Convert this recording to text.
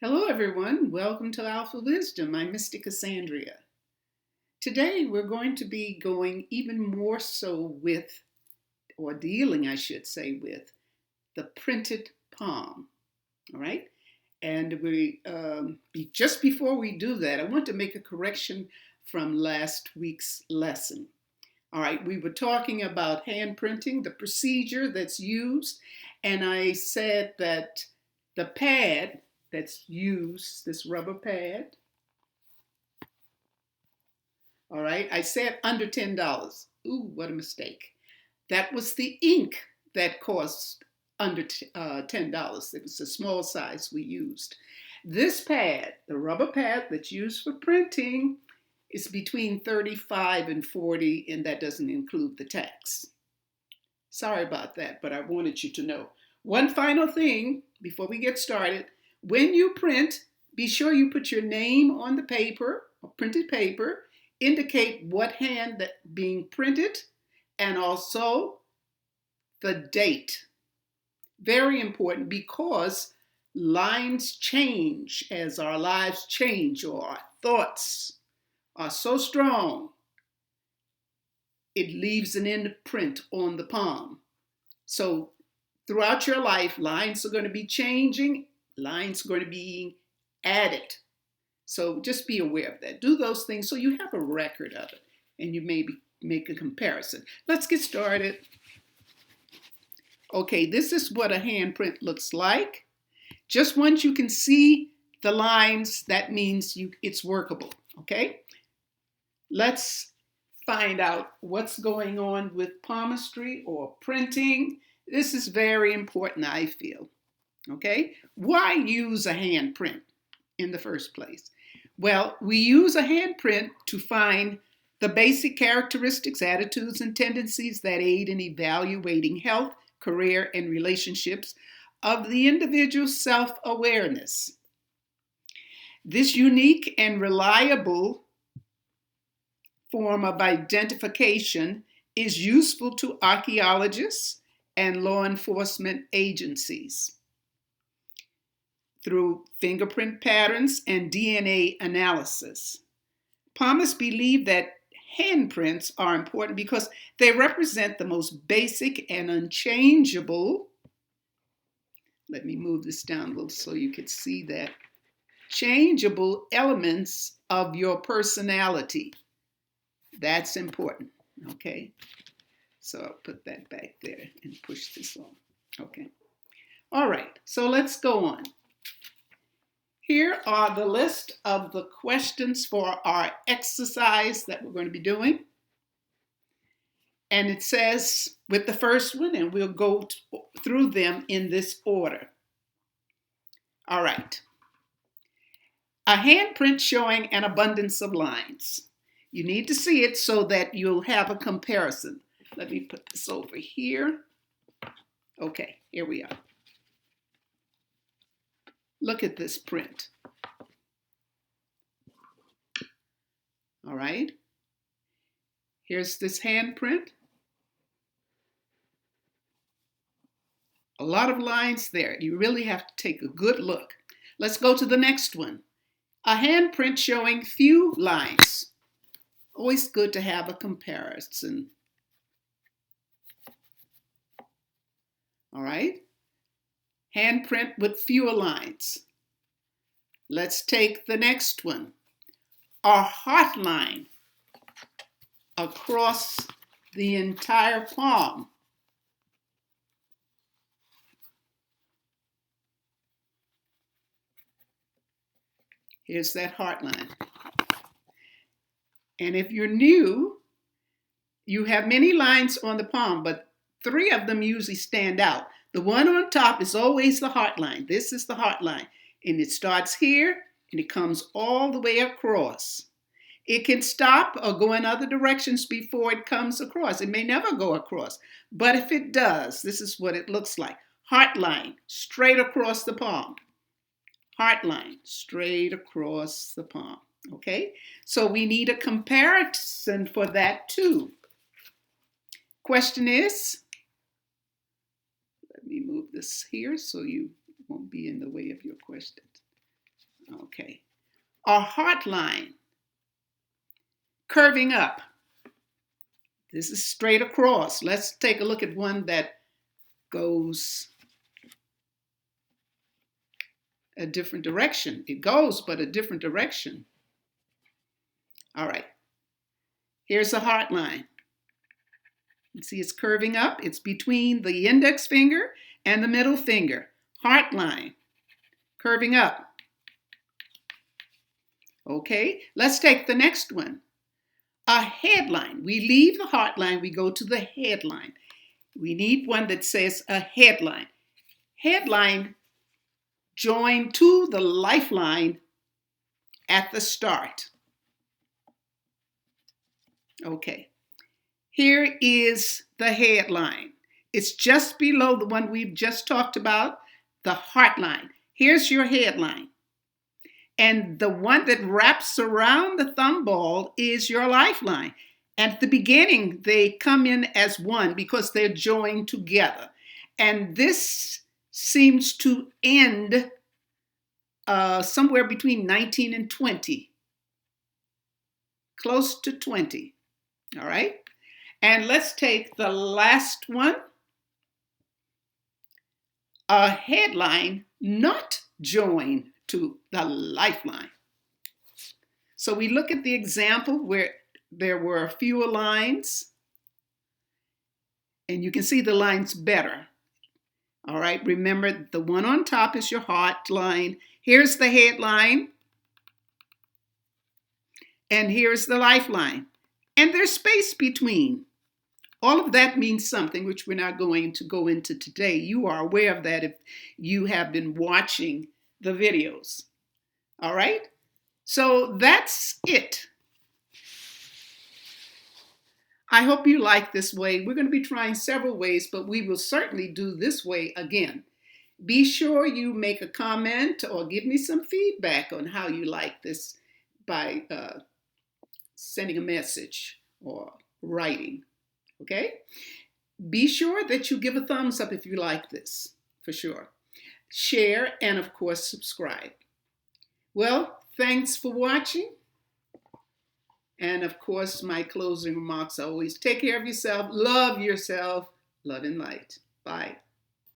Hello, everyone. Welcome to Alphawisdom. I'm Mystic Cassandria. Today, we're going to be going even more so with, or dealing, I should say, with the printed palm. All right. And just before we do that, I want to make a correction from last week's lesson. All right. We were talking about hand printing, the procedure that's used, and I said that the pad that's used, this rubber pad. All right, I said under $10. Ooh, what a mistake. That was the ink that cost under $10. It was a small size we used. This pad, the rubber pad that's used for printing, is between $35 and $40, and that doesn't include the tax. Sorry about that, but I wanted you to know. One final thing before we get started. When you print, be sure you put your name on the paper, or printed paper, indicate what hand that's being printed, and also the date. Very important because lines change as our lives change or our thoughts are so strong, it leaves an imprint on the palm. So throughout your life, lines are going to be changing. Lines are going to be added. So just be aware of that. Do those things so you have a record of it and you maybe make a comparison. Let's get started. Okay, this is what a handprint looks like. Just once you can see the lines, that means it's workable, okay? Let's find out what's going on with palmistry or printing. This is very important, I feel. Okay, why use a handprint in the first place? Well, we use a handprint to find the basic characteristics, attitudes, and tendencies that aid in evaluating health, career, and relationships of the individual's self-awareness. This unique and reliable form of identification is useful to archaeologists and law enforcement agencies through fingerprint patterns and DNA analysis. Palmists believe that handprints are important because they represent the most basic and unchangeable. Let me move this down a little so you can see that. Changeable elements of your personality. That's important, okay? So I'll put that back there and push this on, okay? All right, so let's go on. Here are the list of the questions for our exercise that we're going to be doing. And it says with the first one, and we'll go through them in this order. All right. A handprint showing an abundance of lines. You need to see it so that you'll have a comparison. Let me put this over here. Okay, here we are. Look at this print. All right. Here's this handprint. A lot of lines there. You really have to take a good look. Let's go to the next one. A handprint showing few lines. Always good to have a comparison. All right. Handprint with fewer lines. Let's take the next one. A heart line across the entire palm. Here's that heart line. And if you're new, you have many lines on the palm, but 3 of them usually stand out. The one on top is always the heart line. This is the heart line. And it starts here and it comes all the way across. It can stop or go in other directions before it comes across. It may never go across. But if it does, this is what it looks like. Heart line, straight across the palm. Heart line, straight across the palm. Okay? So we need a comparison for that too. Question is, let me move this here so you won't be in the way of your questions. Okay. Our heart line, curving up. This is straight across. Let's take a look at one that goes a different direction. It goes, but a different direction. All right. Here's the heart line. You see it's curving up. It's between the index finger and the middle finger. Heart line, curving up. Okay, let's take the next one. A headline. We leave the heart line, we go to the headline. We need one that says a headline. Headline joined to the lifeline at the start. Okay, here is the headline. It's just below the one we've just talked about, the heart line. Here's your headline. And the one that wraps around the thumb ball is your lifeline. At the beginning, they come in as one because they're joined together. And this seems to end somewhere between 19 and 20. Close to 20. All right? And let's take the last one. A headline not joined to the lifeline. So we look at the example where there were fewer lines, and you can see the lines better. All right, remember the one on top is your heart line. Here's the headline, and here's the lifeline. And there's space between. All of that means something, which we're not going to go into today. You are aware of that if you have been watching the videos. All right? So that's it. I hope you like this way. We're going to be trying several ways, but we will certainly do this way again. Be sure you make a comment or give me some feedback on how you like this by sending a message or writing. Okay? Be sure that you give a thumbs up if you like this, for sure. Share and, of course, subscribe. Well, thanks for watching. And, of course, my closing remarks are always take care of yourself, love and light. Bye.